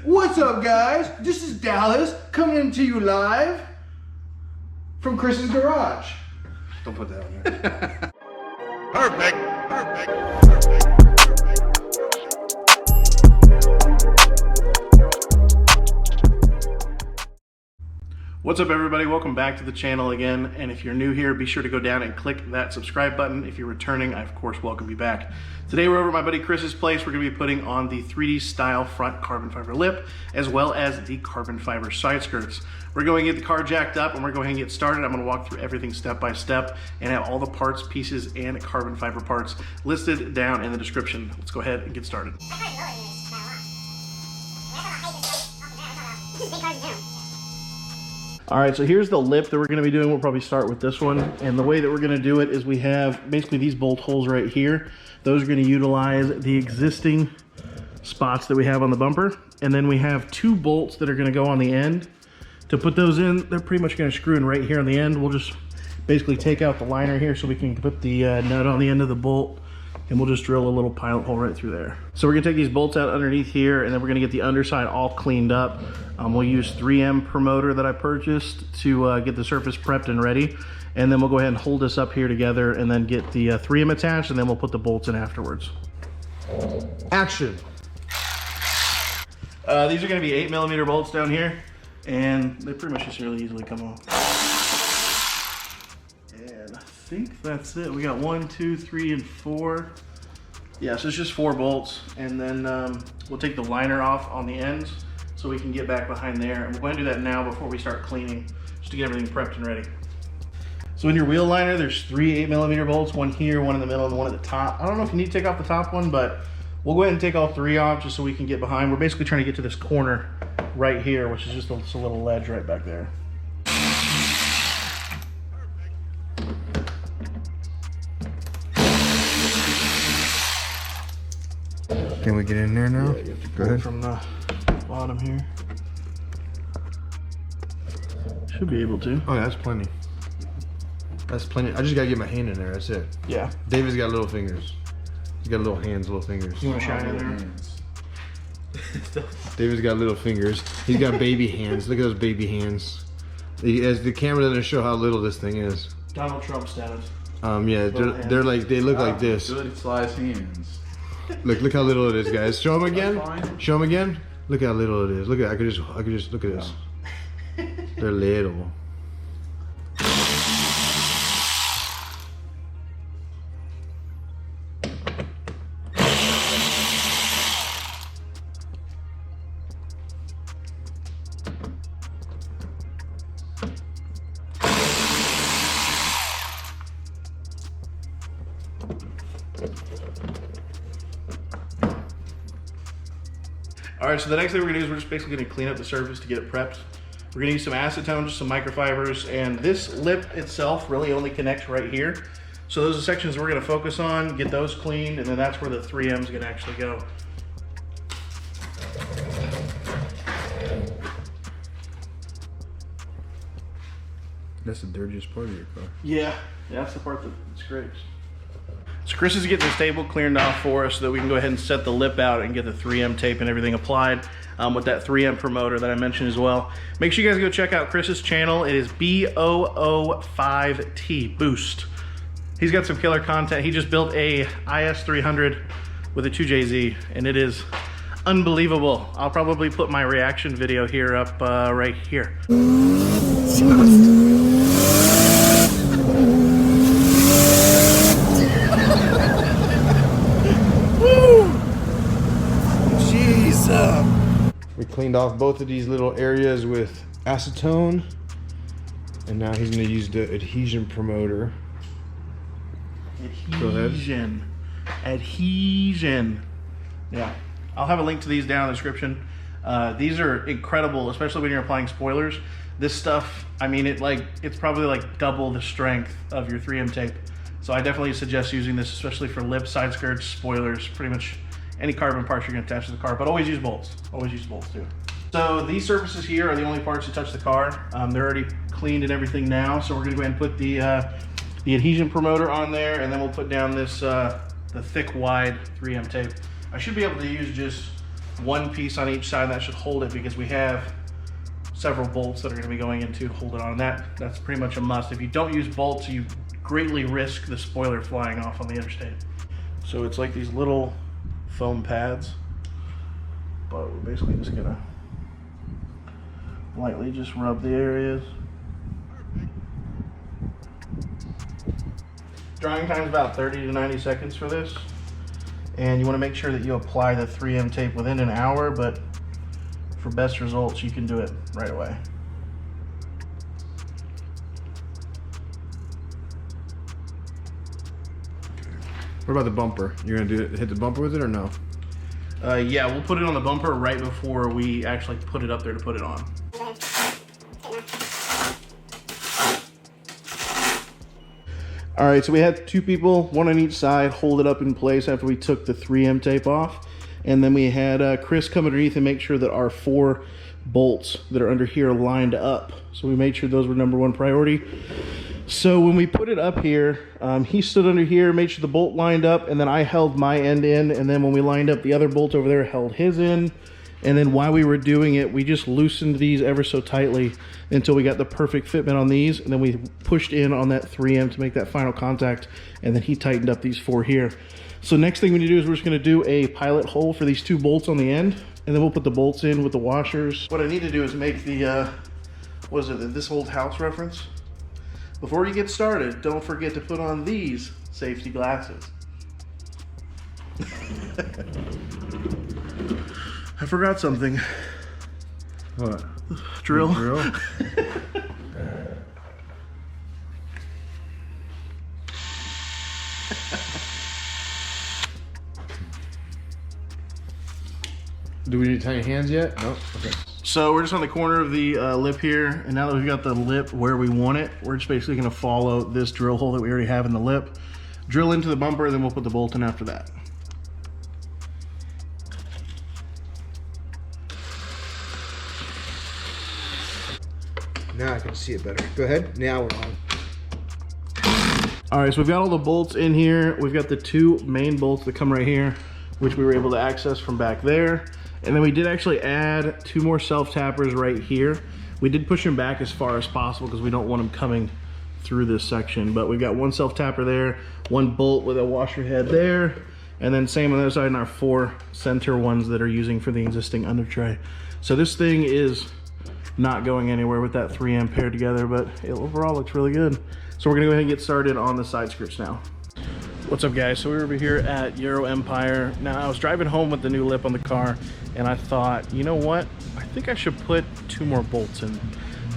What's up, guys? This is Dallas coming into you live from Chris's garage. Don't put that on there. Perfect. What's up, everybody? Welcome back to the channel again, and if you're new here, be sure to go down and click that subscribe button. If you're returning, I of course welcome you back. Today we're over at my buddy Chris's place. We're going to be putting on the 3D style front carbon fiber lip as well as the carbon fiber side skirts. We're going to get the car jacked up and we're going to get started. I'm going to walk through everything step by step and have all the parts, pieces, and carbon fiber parts listed down in the description. Let's go ahead and get started. All right, so here's the lip that we're going to be doing. We'll probably start with this one. And the way that we're going to do it is we have basically these bolt holes right here. Those are going to utilize the existing spots that we have on the bumper. And then we have two bolts that are going to go on the end. To put those in, they're pretty much going to screw in right here on the end. We'll just basically take out the liner here so we can put the nut on the end of the bolt. And we'll just drill a little pilot hole right through there. So we're gonna take these bolts out underneath here, and then we're gonna get the underside all cleaned up. We'll use 3M promoter that I purchased to get the surface prepped and ready. And then we'll go ahead and hold this up here together and then get the 3M attached, and then we'll put the bolts in afterwards. Action. These are gonna be 8mm bolts down here, and they pretty much just really easily come off. And I think that's it. We got 1, 2, 3, and 4. Yeah, so it's just 4 bolts, and then we'll take the liner off on the ends so we can get back behind there. And we're going to do that now before we start cleaning, just to get everything prepped and ready. So in your wheel liner, there's 3 8mm bolts, one here, one in the middle, and one at the top. I don't know if you need to take off the top one, but we'll go ahead and take all 3 off just so we can get behind. We're basically trying to get to this corner right here, which is just a little ledge right back there. Can we get in there now? Yeah, you have to go ahead from the bottom here. Should be able to. Oh yeah, that's plenty. That's plenty. I just gotta get my hand in there. That's it. Yeah. David's got little fingers. He's got little hands, little fingers. You want to shine in there? David's got little fingers. He's got baby hands. Look at those baby hands. As the camera doesn't show how little this thing is. Donald Trump status. Yeah, they're like, they look like this. Good sized hands. Look how little it is, guys. Show them again. Show them again. Look how little it is. Look at, I could just look at this. They're little. All right, so the next thing we're gonna do is we're just basically gonna clean up the surface to get it prepped. We're gonna use some acetone, just some microfibers, and this lip itself really only connects right here. So those are the sections we're gonna focus on, get those cleaned, and then that's where the 3M is gonna actually go. That's the dirtiest part of your car. Yeah, that's the part that scrapes. So Chris is getting this table cleared off for us so that we can go ahead and set the lip out and get the 3M tape and everything applied with that 3M promoter that I mentioned as well. Make sure you guys go check out Chris's channel. It is BOO5T, Boost. He's got some killer content. He just built a IS300 with a 2JZ, and it is unbelievable. I'll probably put my reaction video here up right here. We cleaned off both of these little areas with acetone, and now he's going to use the adhesion promoter. Adhesion. Adhesion. Yeah. I'll have a link to these down in the description. These are incredible, especially when you're applying spoilers. This stuff, I mean, it's probably like double the strength of your 3M tape. So I definitely suggest using this, especially for lip, side skirts, spoilers, pretty much any carbon parts you're going to attach to the car, but always use bolts. Always use bolts too. So these surfaces here are the only parts that touch the car. They're already cleaned and everything now, so we're going to go ahead and put the adhesion promoter on there, and then we'll put down this the thick, wide 3M tape. I should be able to use just one piece on each side that should hold it, because we have several bolts that are going to be going in to hold it on. That's pretty much a must. If you don't use bolts, you greatly risk the spoiler flying off on the interstate. So it's like these little foam pads, but we're basically just gonna lightly just rub the areas. Drying time is about 30 to 90 seconds for this, and you want to make sure that you apply the 3M tape within an hour, but for best results you can do it right away. What about the bumper? You're gonna hit the bumper with it or no? Yeah, we'll put it on the bumper right before we actually put it up there to put it on. All right, so we had two people, one on each side, hold it up in place after we took the 3M tape off. And then we had Chris come underneath and make sure that our 4 bolts that are under here lined up. So we made sure those were number 1 priority. So when we put it up here, he stood under here, made sure the bolt lined up, and then I held my end in, and then when we lined up, the other bolt over there held his in. And then while we were doing it, we just loosened these ever so tightly until we got the perfect fitment on these, and then we pushed in on that 3M to make that final contact, and then he tightened up these 4 here. So next thing we need to do is we're just gonna do a pilot hole for these 2 bolts on the end, and then we'll put the bolts in with the washers. What I need to do is make the, what is it, the This Old House reference? Before you get started, don't forget to put on these safety glasses. I forgot something. What? Drill. Drill? Do we need to tie your hands yet? No? Okay. So we're just on the corner of the lip here, and now that we've got the lip where we want it, we're just basically gonna follow this drill hole that we already have in the lip, drill into the bumper, and then we'll put the bolt in after that. Now I can see it better. Go ahead. Now we're on. All right, so we've got all the bolts in here. We've got the 2 main bolts that come right here, which we were able to access from back there. And then we did actually add 2 more self-tappers right here. We did push them back as far as possible because we don't want them coming through this section. But we've got 1 self-tapper there, 1 bolt with a washer head there, and then same on the other side in our 4 center ones that are using for the existing under tray. So this thing is not going anywhere with that 3M paired together, but it overall looks really good. So we're gonna go ahead and get started on the side skirts now. What's up, guys? So we're over here at EuroMpire. Now I was driving home with the new lip on the car, and I thought, you know what? I think I should put 2 more bolts in.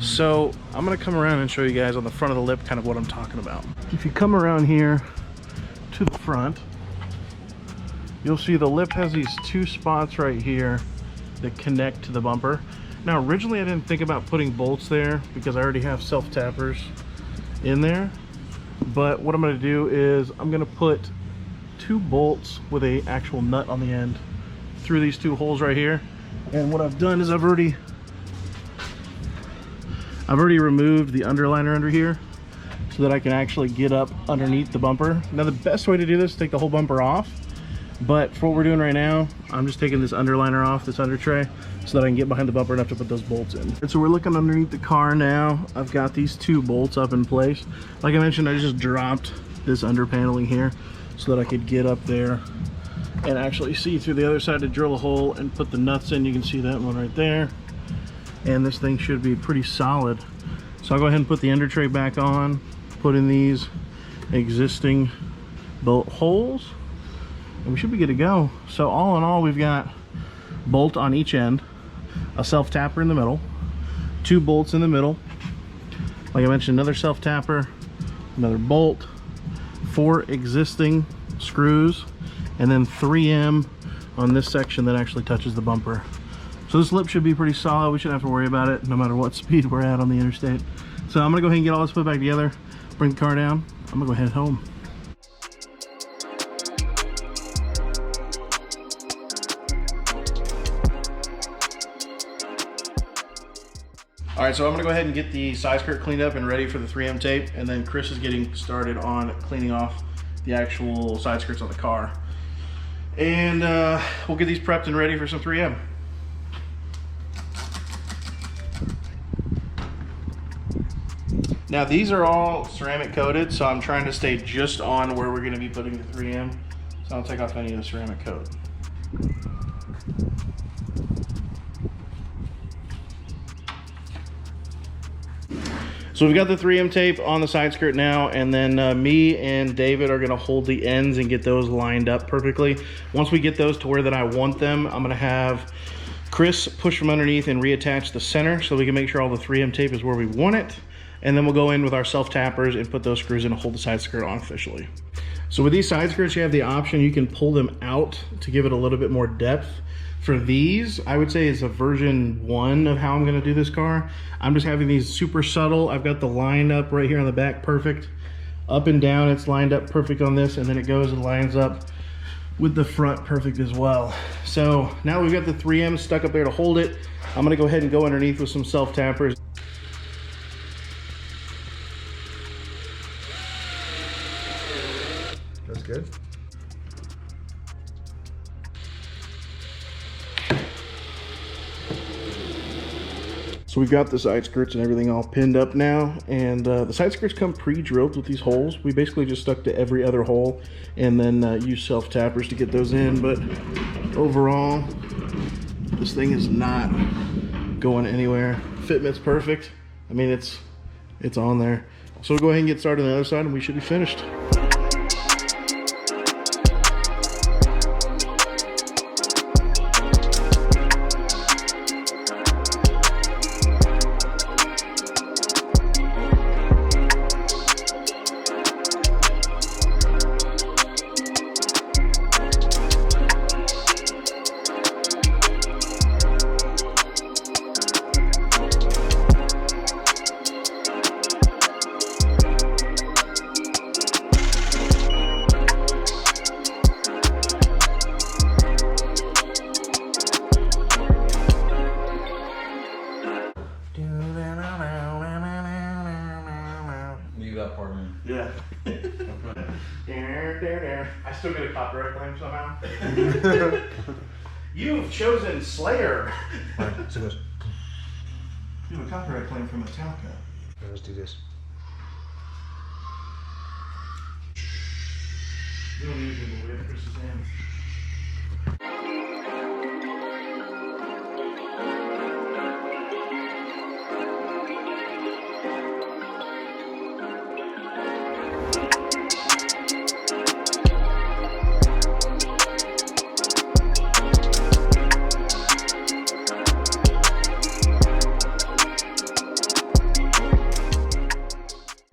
So I'm gonna come around and show you guys on the front of the lip kind of what I'm talking about. If you come around here to the front, you'll see the lip has these 2 spots right here that connect to the bumper. Now originally I didn't think about putting bolts there because I already have self-tappers in there. But what I'm going to do is I'm going to put 2 bolts with a actual nut on the end through these 2 holes right here. And what I've done is I've already removed the underliner under here so that I can actually get up underneath the bumper. Now the best way to do this is take the whole bumper off, but for what we're doing right now, I'm just taking this underliner off, this under tray, so that I can get behind the bumper enough to put those bolts in. And so we're looking underneath the car now. I've got these 2 bolts up in place. Like I mentioned, I just dropped this under paneling here so that I could get up there and actually see through the other side to drill a hole and put the nuts in. You can see that one right there. And this thing should be pretty solid. So I'll go ahead and put the under tray back on, put in these existing bolt holes, and we should be good to go. So all in all, we've got bolt on each end, a self-tapper in the middle, 2 bolts in the middle, like I mentioned, another self-tapper, another bolt, 4 existing screws, and then 3M on this section that actually touches the bumper. So this lip should be pretty solid. We shouldn't have to worry about it no matter what speed we're at on the interstate. So I'm gonna go ahead and get all this put back together, bring the car down. I'm gonna go head home. All right, so I'm gonna go ahead and get the side skirt cleaned up and ready for the 3M tape, and then Chris is getting started on cleaning off the actual side skirts on the car. And we'll get these prepped and ready for some 3M. Now these are all ceramic coated, so I'm trying to stay just on where we're going to be putting the 3M. So I don't take off any of the ceramic coat. So we've got the 3M tape on the side skirt now, and then me and David are gonna hold the ends and get those lined up perfectly. Once we get those to where that I want them, I'm gonna have Chris push from underneath and reattach the center so we can make sure all the 3M tape is where we want it. And then we'll go in with our self-tappers and put those screws in to hold the side skirt on officially. So with these side skirts, you have the option, you can pull them out to give it a little bit more depth. For these, I would say it's a version 1 of how I'm gonna do this car. I'm just having these super subtle. I've got the line up right here on the back, perfect. Up and down, it's lined up perfect on this, and then it goes and lines up with the front perfect as well. So now we've got the 3M stuck up there to hold it. I'm gonna go ahead and go underneath with some self-tappers. That's good. So we've got the side skirts and everything all pinned up now, and the side skirts come pre-drilled with these holes. We basically just stuck to every other hole and then use self-tappers to get those in, but overall, this thing is not going anywhere. Fitment's perfect. I mean, it's on there. So we'll go ahead and get started on the other side and we should be finished. That part in. Yeah. I still get a copyright claim somehow. You've chosen Slayer. Alright, so this. You have a copyright claim from Metallica. Let's do this. You don't need to, but we have Chris's hands.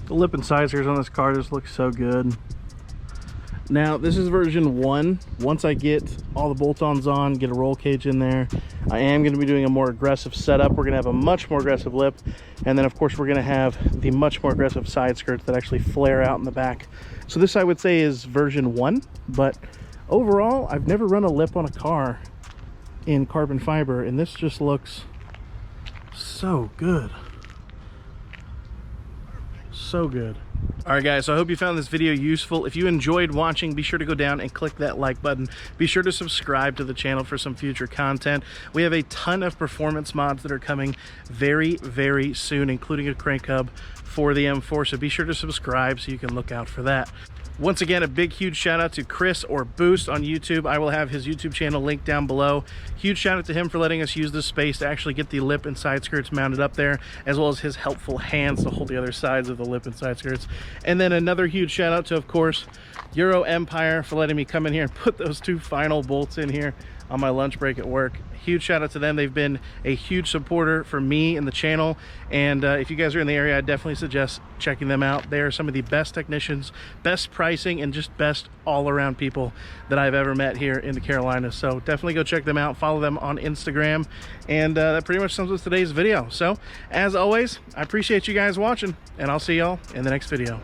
The lip and side skirts on this car just look so good. Now this is version 1. Once I get all the bolt-ons on, get a roll cage in there, I am going to be doing a more aggressive setup. We're going to have a much more aggressive lip, and then of course we're going to have the much more aggressive side skirts that actually flare out in the back. So this I would say is version 1, but overall I've never run a lip on a car in carbon fiber, and this just looks so good. So good. All right guys, so I hope you found this video useful. If you enjoyed watching, be sure to go down and click that like button. Be sure to subscribe to the channel for some future content. We have a ton of performance mods that are coming very, very soon, including a crank hub for the M4, so be sure to subscribe so you can look out for that. Once again, a big, huge shout out to Chris, or Boost on YouTube. I will have his YouTube channel linked down below. Huge shout out to him for letting us use this space to actually get the lip and side skirts mounted up there, as well as his helpful hands to hold the other sides of the lip and side skirts. And then another huge shout out to, of course, EuroMpire for letting me come in here and put those 2 final bolts in here on my lunch break at work. Huge shout out to them. They've been a huge supporter for me and the channel, and if you guys are in the area, I definitely suggest checking them out. They are some of the best technicians, best pricing, and just best all-around people that I've ever met here in the Carolinas. So definitely go check them out, follow them on Instagram, and that pretty much sums up today's video. So as always, I appreciate you guys watching, and I'll see y'all in the next video.